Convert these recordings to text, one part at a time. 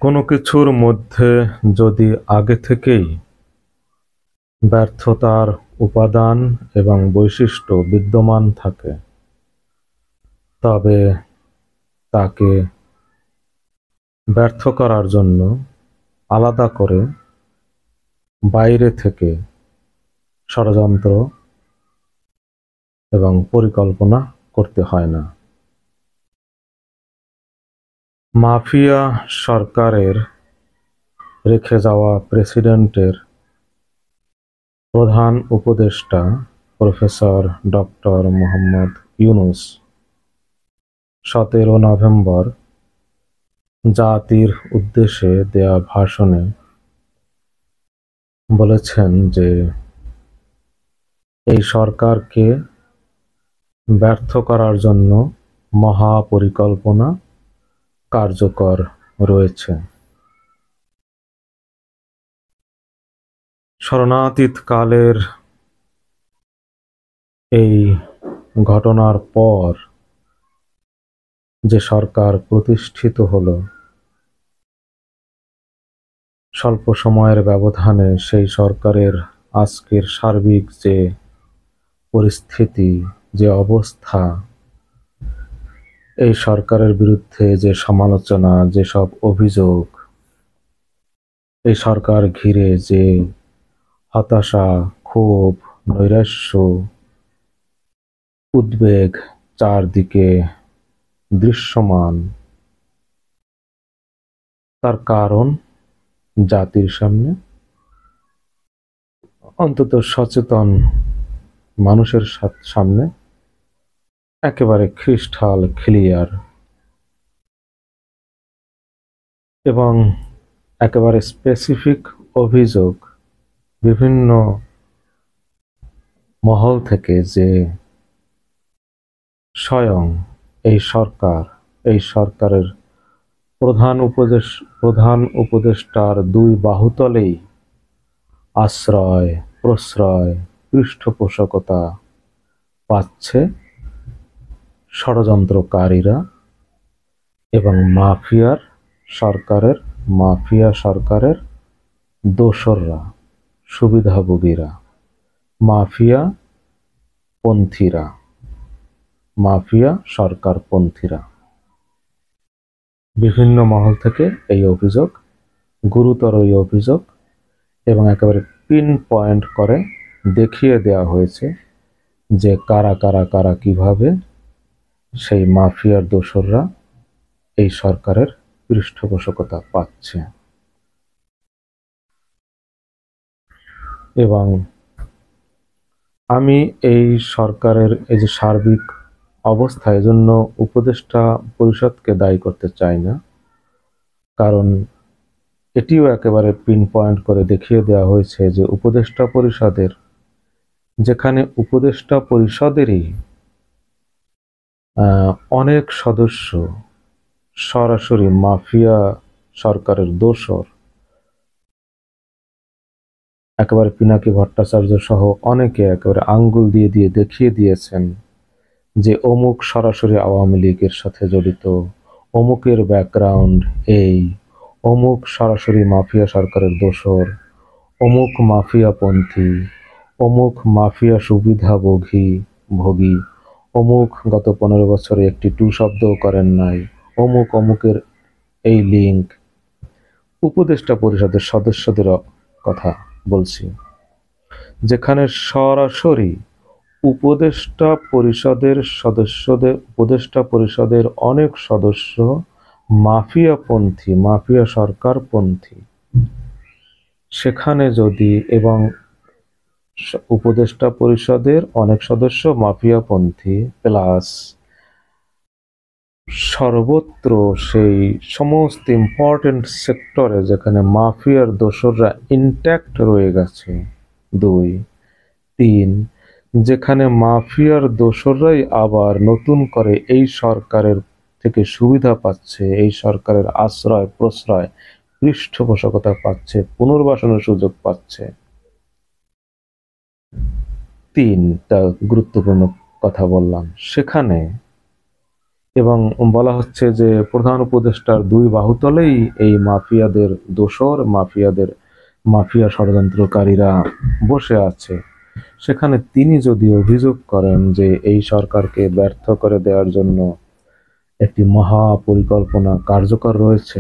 কোনো কিছুর মধ্যে যদি আগে থেকেই ব্যর্থতার উপাদান এবং বৈশিষ্ট্য বিদ্যমান থাকে, তবে তাকে ব্যর্থ করার জন্য আলাদা করে বাইরে থেকে ষড়যন্ত্র এবং পরিকল্পনা করতে হয় না। মাফিয়া সরকারের রেখে যাওয়া প্রেসিডেন্টের প্রধান উপদেষ্টা professor doctor Mohammad Yunus 17 November জাতির উদ্দেশ্যে দেয়া ভাষণে বলেছেন যে এই সরকারকে ব্যর্থ করার জন্য মহাপরিকল্পনা কার্যকর রয়েছে। স্মরণাতীত কালের এই ঘটনার পর যে সরকার প্রতিষ্ঠিত হলো, স্বল্প সময়ের ব্যবধানে সেই সরকারের আজকের সার্বিক যে পরিস্থিতি, যে অবস্থা, এই সরকারের বিরুদ্ধে যে সমালোচনা, যেসব অভিযোগ, এই সরকার ঘিরে যে হতাশা, ক্ষোভ, নৈরাশ্য, উদ্বেগ চারদিকে দৃশ্যমান, তার কারণ জাতির সামনে, অন্তত সচেতন মানুষের সামনে একেবারে ক্রিস্টাল ক্লিয়ার এবং একেবারে স্পেসিফিক অভিযোগ বিভিন্ন মহল থেকে যে স্বয়ং এই সরকারের প্রধান উপদেষ্টার দুই বাহুতলেই আশ্রয়, প্রশ্রয়, পৃষ্ঠপোষকতা পাচ্ছে ষড়যন্ত্রকারীরা এবং মাফিয়া সরকারের দোসররা, সুবিধাভোগীরা, মাফিয়া সরকারপন্থীরা। বিভিন্ন মহল থেকে এই অভিযোগ, গুরুতর এই অভিযোগ, এবং একেবারে পিন পয়েন্ট করে দেখিয়ে দেওয়া হয়েছে যে কারা কিভাবে সেই মাফিয়ার দোসররা এই সরকারের পৃষ্ঠপোষকতা পাচ্ছে। এবং আমি এই সরকারের এই যে সার্বিক অবস্থা, এজন্য উপদেষ্টা পরিষদকে দায়ী করতে চাই না, কারণ এটিও একেবারে পিন পয়েন্ট করে দেখিয়ে দেওয়া হয়েছে যে যেখানে উপদেষ্টা পরিষদেরই অনেক সদস্য সরাসরি মাফিয়া সরকারের দোসর, একেবারে পিনাকি ভট্টাচার্য সহ অনেকে একেবারে আঙ্গুল দিয়ে দেখিয়ে দিয়েছেন যে অমুক সরাসরি আওয়ামী লীগের সাথে জড়িত, অমুকের ব্যাকগ্রাউন্ড এই, অমুক সরাসরি মাফিয়া সরকারের দোসর, অমুক মাফিয়াপন্থী, অমুক মাফিয়া সুবিধাভোগী, অমুক গত 15 বছরে একটি টু শব্দও করেন নাই, অমুকের এই লিঙ্ক। উপদেষ্টা পরিষদের সদস্যদের কথা বলছি, যেখানে সরাসরি উপদেষ্টা পরিষদের অনেক সদস্য মাফিয়াপন্থী, মাফিয়া সরকারপন্থী, সেখানে যদি, এবং উপদেষ্টা পরিষদের অনেক সদস্য মাফিয়াপন্থী প্লাস সর্বত্র সেই সমস্ত ইম্পর্টেন্ট সেক্টরে যেখানে মাফিয়ার দোসররা ইনট্যাক্ট রয়ে গেছে, 2, 3, যেখানে মাফিয়ার দোসররাই আবার নতুন করে এই সরকারের থেকে সুবিধা পাচ্ছে, এই সরকারের আশ্রয় প্রশ্রয় পৃষ্ঠপোষকতা পাচ্ছে, পুনর্বাসনের সুযোগ পাচ্ছে। 3টা গুরুত্বপূর্ণ কথা বললাম। সেখানে এবং বলা হচ্ছে যে প্রধান উপদেষ্টার দুই বাহুতলেই এই মাফিয়াদের দোসর, মাফিয়া ষড়যন্ত্রকারীরা বসে আছে। সেখানে তিনি যদি অভিযোগ করেন যে এই সরকারকে ব্যর্থ করে দেওয়ার জন্য একটি মহা পরিকল্পনা কার্যকর রয়েছে,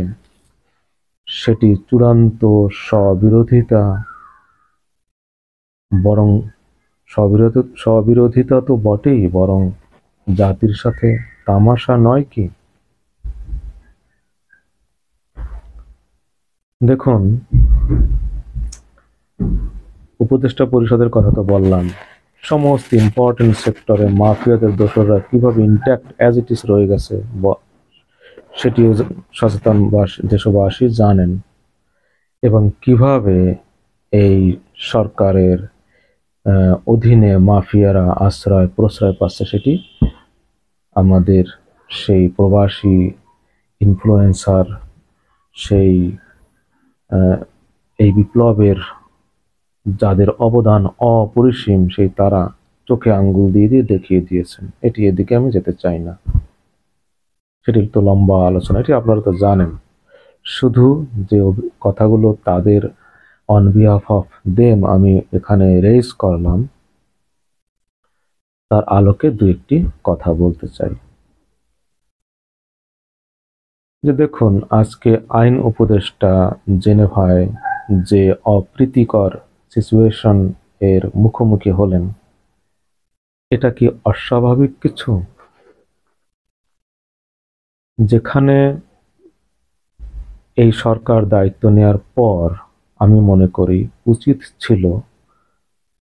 সেটি চূড়ান্ত স্ববিরোধিতা, বরং স্ববিরোধিতা তো বটেই, বরং জাতির সাথে তামাশা নয় কি? দেখুন, উপদেষ্টা পরিষদের কথা তো বললাম, সমস্ত ইম্পর্টেন্ট সেক্টরে মাফিয়াদের দোসররা কিভাবে ইন্ট্যাক্ট অ্যাজ ইট ইজ রয়ে গেছে সেটিও সচেতন দেশবাসী জানেন, এবং কিভাবে এই সরকারের অধীনে মাফিয়ারা আশ্রয় প্রশ্রয় পাচ্ছে সেটি আমাদের সেই প্রবাসী ইনফ্লুয়েন্সার, সেই এই বিপ্লবের যাদের অবদান অপরিসীম, সেই তারা চোখে আঙ্গুল দিয়ে দিয়ে দেখিয়ে দিয়েছেন। এদিকে আমি যেতে চাই না, সেটির তো লম্বা আলোচনা, এটি আপনারা তো জানেন। শুধু যে কথাগুলো তাদের অন বিহাফ অফ দেম আমি এখানে রেজ করলাম, তার আলোকে দু একটি কথা বলতে চাই। যে দেখুন, আজকে আইন উপদেষ্টা জেনেভায় যে অপ্রীতিকর সিচুয়েশন এর মুখোমুখি হলেন, এটা কি অস্বাভাবিক কিছু? যেখানে এই সরকার দায়িত্ব নেওয়ার পর আমি মনে করি উচিত ছিল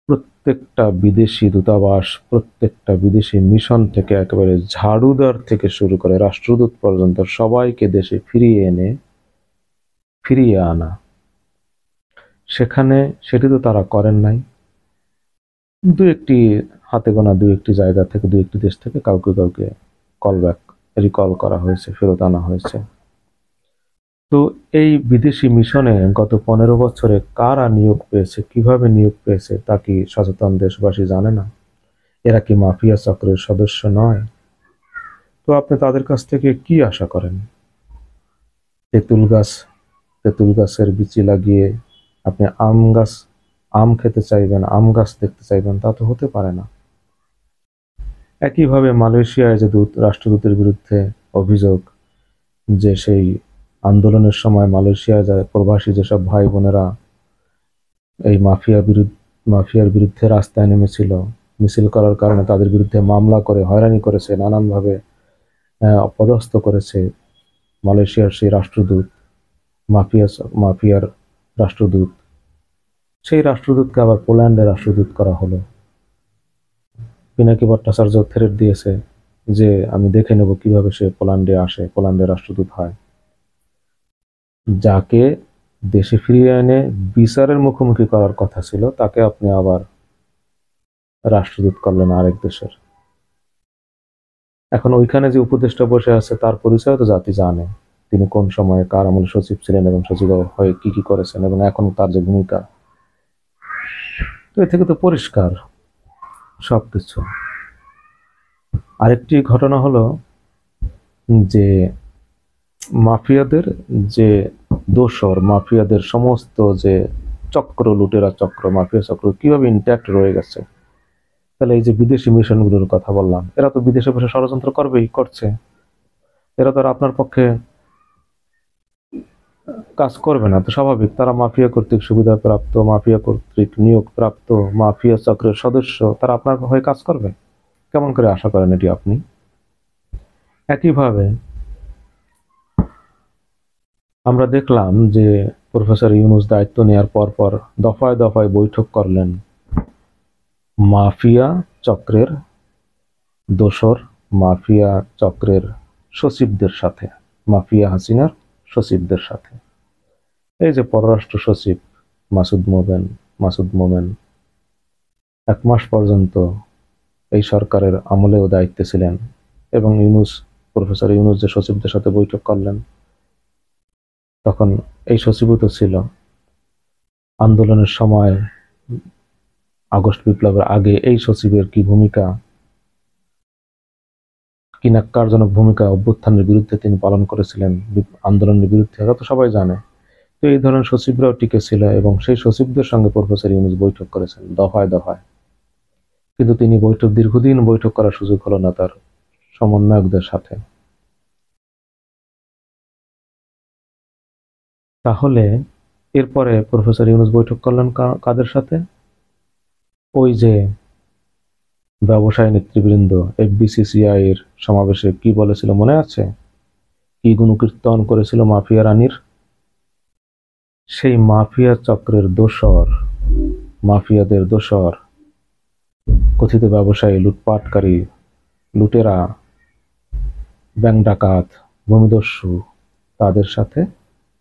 প্রত্যেকটা বিদেশি দূতাবাস, প্রত্যেকটা বিদেশি মিশন থেকে একেবারে ঝাড়ুদার থেকে শুরু করে রাষ্ট্রদূত পর্যন্ত সবাইকে দেশে ফিরিয়ে আনা। সেখানে সেটি তো তারা করেন নাই। হাতে গোনা দু একটি জায়গা থেকে, দু একটি দেশ থেকে কাউকে রিকল করা হয়েছে, ফেরত আনা হয়েছে। তো এই বিদেশি মিশনে গত 15 বছরে কারা নিয়োগ পেয়েছে, কিভাবে নিয়োগ পেয়েছে, তা কি সচেতন দেশবাসী জানে না? এরা কি মাফিয়া চক্রের সদস্য নয়? তো আপনি তাদের কাছ থেকে কি আশা করেন? তেঁতুল গাছের বিচি লাগিয়ে আপনি আম খেতে চাইবেন, আম গাছ দেখতে চাইবেন, তা তো হতে পারে না। একইভাবে মালয়েশিয়ায় যে রাষ্ট্রদূতের বিরুদ্ধে অভিযোগ, যে সেই আন্দোলনের সময় মালয়েশিয়ায় যায় প্রবাসী যেসব ভাই বোনেরা এই মাফিয়ার বিরুদ্ধে রাস্তায় নেমেছিল, মিছিল করার কারণে তাদের বিরুদ্ধে মামলা করে হয়রানি করেছে, নানানভাবে অপদস্থ করেছে মালয়েশিয়ার সেই রাষ্ট্রদূত, মাফিয়ার রাষ্ট্রদূত। সেই রাষ্ট্রদূতকে আবার পোল্যান্ডের রাষ্ট্রদূত করা হলো। পিনাকি ভট্টাচার্য থ্রেট দিয়েছে যে আমি দেখে নেব কিভাবে সে পোল্যান্ডে আসে, পোল্যান্ডের রাষ্ট্রদূত হয়। যাকে দেশে ফিরিয়ে এনে বিচারের মুখোমুখি করার কথা ছিল, তাকে আপনি আবার রাষ্ট্রদূত করলেন আরেক দেশের। এখন ওইখানে যে উপদেষ্টা বসে আছে তার পরিচয় তো জাতি জানে, তিনি কোন সময়ে কার আমলে সচিব ছিলেন এবং সচিব হয়ে কি কি করেছেন, এবং এখন তার যে ভূমিকা, তো এ থেকে তো পরিষ্কার সবকিছু। আরেকটি ঘটনা হলো যে মাফিয়াদের যে দোসর, মাফিয়াদের সমস্ত যে চক্র, লুটেরা চক্র, মাফিয়া চক্র কিভাবে ইন্ট্যাক্ট রয়ে গেছে। তাহলে এই যে বিদেশি মিশনগুলোর কথা বললাম, এরা তো বিদেশে বসে ষড়যন্ত্র করছে। এরা তো আর আপনার পক্ষে কাজ করবে না, তো স্বাভাবিক। তারা মাফিয়া কর্তৃক সুবিধা প্রাপ্ত, মাফিয়া কর্তৃক নিয়োগ প্রাপ্ত, মাফিয়া চক্রের সদস্য, তারা আপনার হয়ে কাজ করবে? কেমন করে আশা করেন এটি আপনি? একইভাবে আমরা দেখলাম যে প্রফেসর ইউনূস দায়িত্ব নেওয়ার পর দফায় দফায় বৈঠক করলেন মাফিয়া চক্রের দোসর, মাফিয়া চক্রের সচিবদের সাথে, মাফিয়া হাসিনার সচিবদের সাথে। এই যে পররাষ্ট্র সচিব মাসুদ মোমেন 1 মাস পর্যন্ত এই সরকারের আমলেও দায়িত্বে ছিলেন, এবং প্রফেসর ইউনূস যে সচিবদের সাথে বৈঠক করলেন, তখন এই সচিবও তো ছিল। আন্দোলনের সময়, আগস্ট বিপ্লবের আগে এই সচিবের কি ভূমিকা, ন্যাক্কারজনক ভূমিকা অভ্যুত্থানের বিরুদ্ধে তিনি পালন করেছিলেন, আন্দোলনের বিরুদ্ধে, এটা তো সবাই জানে। তো এই ধরনের সচিবরাও টিকে ছিল এবং সেই সচিবদের সঙ্গে প্রফেসর ইউনূস বৈঠক করেছেন দফায় দফায়। কিন্তু তিনি দীর্ঘদিন বৈঠক করার সুযোগ হলো না তার সমন্বয়কদের সাথে। তাহলে এরপরে প্রফেসর ইউনূস বৈঠক করলেন কাদের সাথে? ওই যে ব্যবসায়ী নেতৃবৃন্দ এফবিসিসিআই এর সমাবেশে কি বলেছিল মনে আছে? কি গুণকীর্তন করেছিল মাফিয়া রানীর? সেই মাফিয়া চক্রের দোসর, মাফিয়াদের দোসর, কথিত ব্যবসায়ী, লুটপাটকারী, লুটেরা, ব্যাংক ডাকাত, ভূমিদস্যু, তাদের সাথে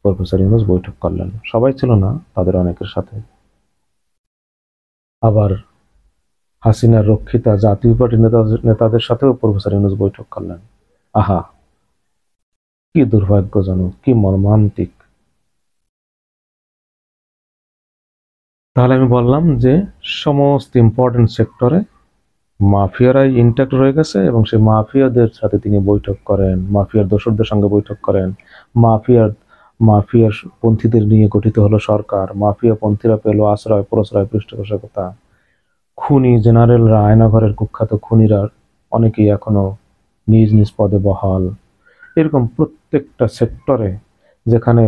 প্রফেসর ইউনূস বৈঠক করলেন। সবাই ছিল না, তাদের অনেকের সাথে। আবার হাসিনার রক্ষিতা জাতীয় পার্টির নেতাদের সাথেও প্রফেসর ইউনূস বৈঠক করলেন। আহা, কি দুর্ভাগ্যজনক, কি মর্মান্তিক। তাহলে আমি বললাম যে সমস্ত ইম্পর্টেন্ট সেক্টরে মাফিয়ারাই ইন্ট্যাক্ট রয়ে গেছে এবং সেই মাফিয়াদের সাথে তিনি বৈঠক করেন, মাফিয়ার দোসরদের সঙ্গে বৈঠক করেন। মাফিয়ার পন্থীদের নিয়ে গঠিত হলো সরকার। মাফিয়া পন্থীরা পেল আশ্রয়, প্রশ্রয়, পৃষ্ঠপোষকতা। খুনি জেনারেলরা, আয়নাঘরের কুখ্যাত খুনিরা অনেকেই এখনো নিজ নিজ পদে বহাল। এরকম প্রত্যেকটা সেক্টরে যেখানে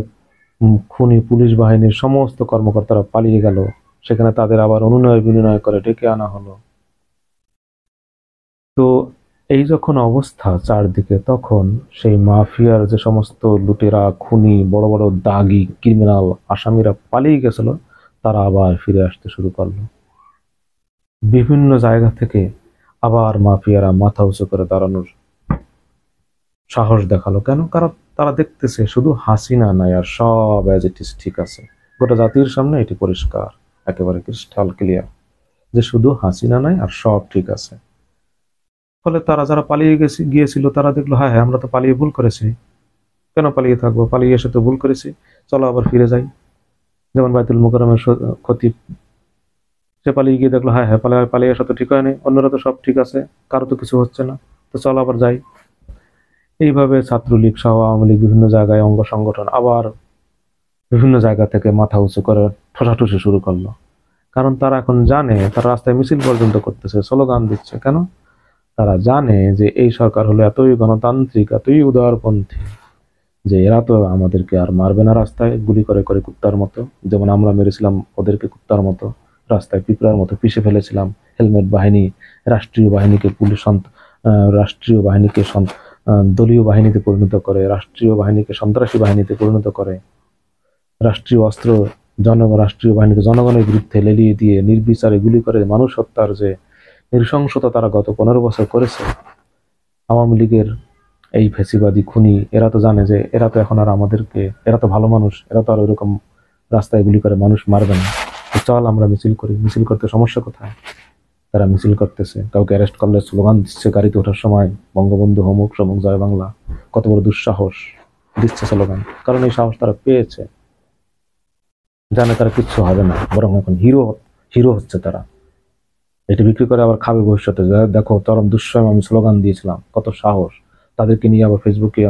খুনি পুলিশ বাহিনীর সমস্ত কর্মকর্তারা পালিয়ে গেল, সেখানে তাদের আবার অনুনয় বিনয় করে ডেকে আনা হলো। তো এই যখন অবস্থা চারদিকে, তখন সেই মাফিয়ার যে সমস্ত লুটেরা, খুনি, বড় বড় দাগি ক্রিমিনাল আসামিরা পালিয়ে গেছিল, তারা আবার ফিরে আসতে শুরু করলো। বিভিন্ন জায়গা থেকে আবার মাফিয়ারা মাথা উঁচু করে দাঁড়ানোর সাহস দেখালো। কেন? কারণ তারা দেখতেছে শুধু হাসিনা নাই, আর সব অ্যাজ ইট ইজ ঠিক আছে। গোটা জাতির সামনে এটি পরিষ্কার, একেবারে ক্রিস্টাল ক্লিয়ার, যে শুধু হাসিনা নাই আর সব ঠিক আছে। ফলে তারা যারা পালিয়ে গিয়েছিল, তারা দেখলো হ্যাঁ হ্যাঁ, আমরা তো পালিয়ে ভুল করেছি, কেন পালিয়ে থাকবো, পালিয়ে এসে তো ভুল করেছি, চলো আবার ফিরে যাই। যেমন বাইতুল মুকাররমের খতিব, সে পালিয়ে গিয়ে দেখলো হ্যাঁ হ্যাঁ, পালিয়ে আসা তো ঠিক হয়নি, অন্যরা তো সব ঠিক আছে, কারো তো কিছু হচ্ছে না, তো চলো আবার যাই। এইভাবে ছাত্রলীগ সহ আওয়ামী লীগ বিভিন্ন জায়গায় অঙ্গ সংগঠন আবার বিভিন্ন জায়গা থেকে মাথা উঁচু করে ঠোসাঠুসি শুরু করলো। কারণ তারা এখন জানে, তারা রাস্তায় মিছিল পর্যন্ত করতেছে, স্লোগান দিচ্ছে। কেন? তারা জানে যে এই সরকার হলো এতই গণতান্ত্রিক, এতই উদারপন্থী, যে এরা তো আমাদেরকে আর মারবে না রাস্তায় গুলি করে করে কুত্তার মতো, যেমন আমরা মেরেছিলাম ওদেরকে কুত্তার মতো, রাস্তায় পিঁপড়ার মতো পিষে ফেলেছিলাম। হেলমেট বাহিনী রাষ্ট্রীয় বাহিনীকে রাষ্ট্রীয় বাহিনীকে দলীয় বাহিনীতে পরিণত করে, রাষ্ট্রীয় বাহিনীকে সন্ত্রাসী বাহিনীতে পরিণত করে, রাষ্ট্রীয় রাষ্ট্রীয় বাহিনীকে জনগণের বিরুদ্ধে লেলিয়ে দিয়ে নির্বিচারে গুলি করে মানুষ হত্যার যে নৃশংসতা তারা গত 15 বছর করেছে। আওয়ামী লীগের এই ফেসিবাদী খুনি এরা তো জানে যে এরা তো এখন আর এরা তো ভালো মানুষ, এরা তো আর ওইরকম রাস্তায় গুলি করে মানুষ মারবে না। চল আমরা মিছিল করি। মিছিল করতে সমস্যা কোথায়? তারা মিছিল করতেছে, কাউকে অ্যারেস্ট করলে স্লোগান দিচ্ছে গাড়িতে ওঠার সময়, বঙ্গবন্ধু হোমুক সমুক জয় বাংলা। কত বড় দুঃসাহস, দিচ্ছে স্লোগান। কারণ এই সাহস তারা পেয়েছে, জানে তারা কিচ্ছু হবে না, বরং এখন হিরো হচ্ছে তারা। এটা বিক্রি করে আবার খাবে ভবিষ্যতে, দেখো চরম দুঃসময় আমি স্লোগান দিয়েছিলাম, কত সাহস। তাদেরকে নিয়ে আবার ফেসবুকে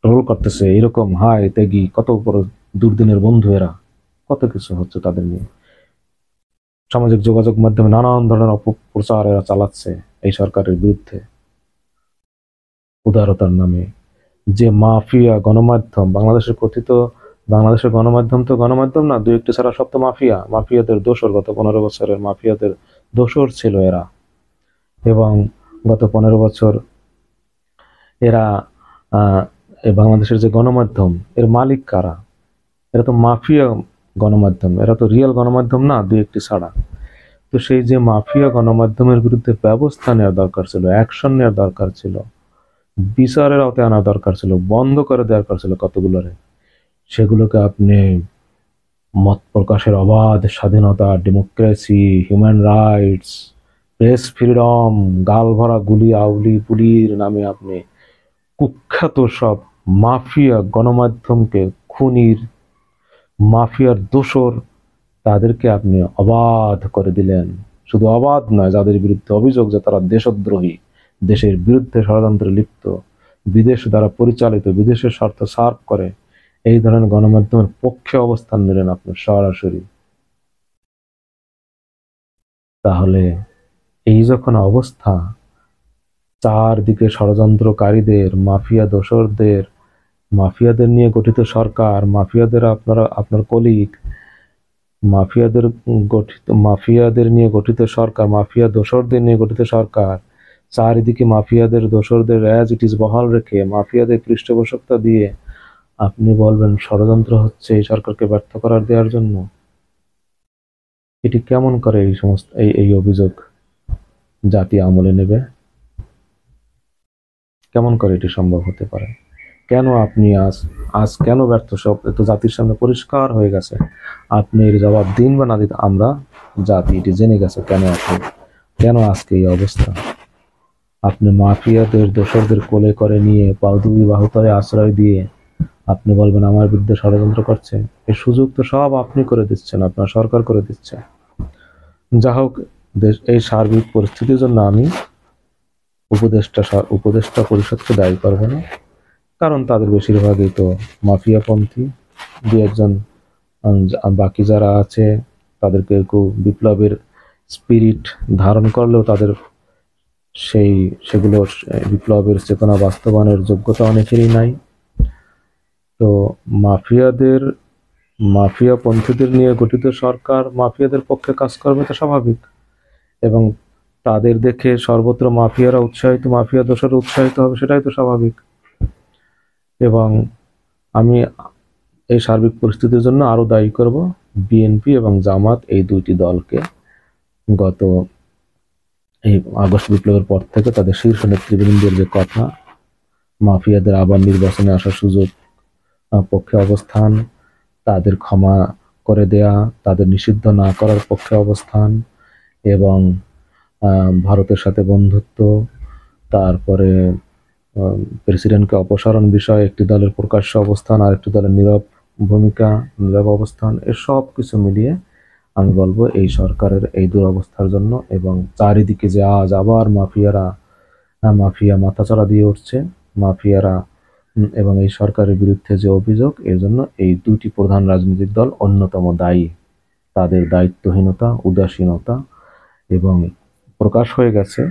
ট্রোল করতেছে, এরকম হাই তেগি, কত বড় দুর্দিনের বন্ধু এরা, কত কিছু হচ্ছে তাদের নিয়ে। সামাজিক যোগাযোগ মাধ্যমে নানান ধরনের অপপ্রচার এরা চালাচ্ছে এই সরকারের বিরুদ্ধে উদারতার নামে। যে মাফিয়া গণমাধ্যম, বাংলাদেশের গণমাধ্যম তো গণমাধ্যম না, দু একটি ছাড়া সব তো মাফিয়া, মাফিয়াদের দোসর। গত 15 বছরের মাফিয়াদের দোসর ছিল এরা। এবং গত 15 বছর এরা বাংলাদেশের যে গণমাধ্যম, এর মালিক কারা? এরা তো মাফিয়া গণমাধ্যম, এরা তো রিয়েল গণমাধ্যম না, দু একটি ছাড়া। তো সেই যে মাফিয়া গণমাধ্যমের বিরুদ্ধে ব্যবস্থা নেওয়ার দরকার ছিল, অ্যাকশন নেওয়ার দরকার ছিল, বিচারের আওতায় আনা দরকার ছিল, বন্ধ করে দেওয়ার দরকার ছিল কতগুলোরে। সেগুলোকে আপনি মত প্রকাশের অবাধ স্বাধীনতা, democracy, human rights, press freedom, গাল ভরা গুলি আউলি পুলির নামে আপনি কুখ্যাত সব মাফিয়া গণমাধ্যমকে, খুনির মাফিয়ার দোসর, তাদেরকে আপনি অবাধ করে দিলেন। শুধু অবাধ নয়, যাদের বিরুদ্ধে অভিযোগ যে তারা দেশদ্রোহী, দেশের বিরুদ্ধে ষড়যন্ত্রে লিপ্ত, বিদেশ দ্বারা পরিচালিত, বিদেশের স্বার্থ সার্ভ করে এই ধরনের গণমাধ্যমের পক্ষে অবস্থান নিলেন আপনি সরাসরি, তাহলে এই যখন অবস্থা, চারদিকে ষড়যন্ত্রকারীদের, মাফিয়া দোসরদের, মাফিয়াদের নিয়ে গঠিত সরকার, মাফিয়াদের আপনার কলিগ, মাফিয়াদের নিয়ে গঠিত সরকার, মাফিয়া দোসরদের নিয়ে গঠিত সরকার, চারিদিকে মাফিয়াদের দোসরদের অ্যাজ ইট ইজ বহাল রেখে, মাফিয়াদের পৃষ্ঠপোষকতা দিয়ে আপনি বলবেন ষড়যন্ত্র হচ্ছে এই সরকারকে ব্যর্থ করার দেওয়ার জন্য? এটি কেমন করে এই সমস্ত এই অভিযোগ জাতি আমলে নেবে? কেমন করে এটি সম্ভব হতে পারে? কেন আপনি আজ কেন ব্যর্থ? সব তো জাতির সামনে পরিষ্কার হয়ে গেছে। আপনি এর জবাব দিন বা না দিন, আমরা জাতি এটি জেনে গেছে কেন আজকে এই অবস্থা। আপনি মাফিয়াদের দোসরদের কোলে করে নিয়ে দুই বাহুতলে আশ্রয় দিয়ে আপনি বলবেন আমার বিরুদ্ধে ষড়যন্ত্র করছে। এই সুযোগ তো সব আপনি করে দিচ্ছেন, আপনার সরকার করে দিচ্ছে। যা হোক, এই সার্বিক পরিস্থিতির জন্য আমি উপদেষ্টা পরিষদকে দায়ী করব না, কারণ তাদের বেশিরভাগই তো মাফিয়াপন্থী। দু একজন বাকি যারা আছে তাদেরকে কেউ বিপ্লবের স্পিরিট ধারণ করলেও তাদের সেগুলো বিপ্লবের চেতনা বাস্তবায়নের যোগ্যতা অনেকেরই নাই। তো মাফিয়াপন্থীদের নিয়ে গঠিত সরকার মাফিয়াদের পক্ষে কাজ করবে, তো স্বাভাবিক। এবং তাদের দেখে সর্বত্র মাফিয়ারা উৎসাহিত, মাফিয়া দোসররা উৎসাহিত হবে, সেটাই তো স্বাভাবিক। এবং আমি এই সার্বিক পরিস্থিতির জন্য আরো দায়ী করব বিএনপি এবং জামাত, এই দুইটি দলকে। গত এই আগস্ট বিপ্লবের পর থেকে তাদের শীর্ষ নেতৃবৃন্দের যে কথা, মাফিয়াদের আবার নির্বাচনে আসার সুযোগ পক্ষে অবস্থান, তাদের ক্ষমা করে দেয়া, তাদের নিষিদ্ধ না করার পক্ষে অবস্থান, এবং ভারতের সাথে বন্ধুত্ব, তারপরে প্রেসিডেন্টকে অপসারণ বিষয়ে একটি দলের প্রকাশ্য অবস্থান আর একটি দলের নীরব ভূমিকা, নীরব অবস্থান, এসব কিছু মিলিয়ে আমি বলবো এই সরকারের এই দুরবস্থার জন্য, এবং চারিদিকে যে আজ আবার মাফিয়া মাথাচাড়া দিয়ে উঠছে, মাফিয়ারা এবং এই সরকারের বিরুদ্ধে যে অভিযোগ, এর জন্য এই দুইটি প্রধান রাজনৈতিক দল অন্যতম দায়ী। তাদের দায়িত্বহীনতা, উদাসীনতা, এবং প্রকাশ হয়ে গেছে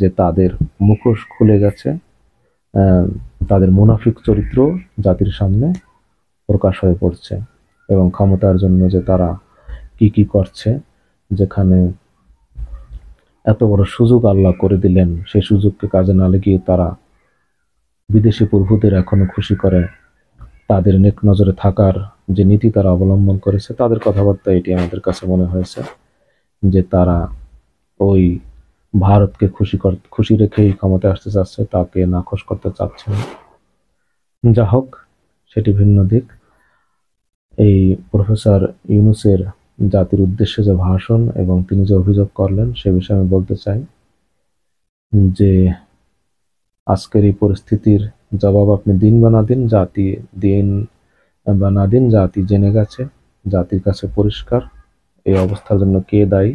যে তাদের মুখোশ খুলে গেছে, তাদের মুনাফিক চরিত্র জাতির সামনে প্রকাশ হয়ে পড়ছে। এবং ক্ষমতার জন্য যে তারা কি করছে, যেখানে এত বড় সুযোগ আল্লাহ করে দিলেন, সেই সুযোগকে কাজে না লাগিয়ে তারা বিদেশি প্রভুদের এখনো খুশি করে তাদের নেক নজরে থাকার যে নীতি তারা অবলম্বন করেছে, তাদের কথাবার্তা এটি আমাদের কাছে মনে হয়েছে যে তারা ওই ভারতকে খুশি রেখেই ক্ষমতায় আসতে চাচ্ছে, তাকে নাখোশ করতে চাচ্ছে না। যা হোক, সেটি ভিন্ন দিক। এই প্রফেসর ইউনূসের জাতির উদ্দেশ্যে যে ভাষণ এবং তিনি যে অভিযোগ করলেন, সে বিষয়ে আমি বলতে চাই যে আজকের এই পরিস্থিতির জবাব আপনি দিন বা না দিন, জাতি জেনে গেছে, জাতির কাছে পরিষ্কার এই অবস্থার জন্য কে দায়ী।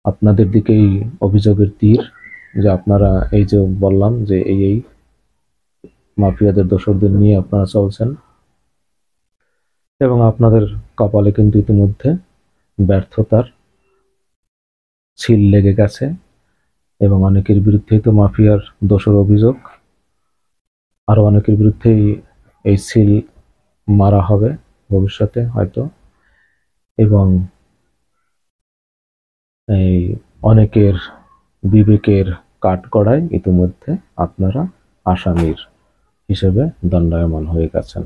আপনাদের দিকেই অভিযোগের তীর, যে আপনারা এই যে বললাম যে এই মাফিয়াদের দোসরদের নিয়ে আপনারা চলছেন, এবং আপনাদের কপালে কিন্তু ইতিমধ্যে ব্যর্থতার ছিল লেগে গেছে, এবং অনেকের বিরুদ্ধেই তো মাফিয়ার দোষের অভিযোগ, আরো অনেকের বিরুদ্ধেই এই সিল মারা হবে ভবিষ্যতে হয়তো, এবং এই অনেকের বিবেকের কাঠগড়ায় ইতিমধ্যে আপনারা আসামির হিসেবে দণ্ডায়মান হয়ে গেছেন।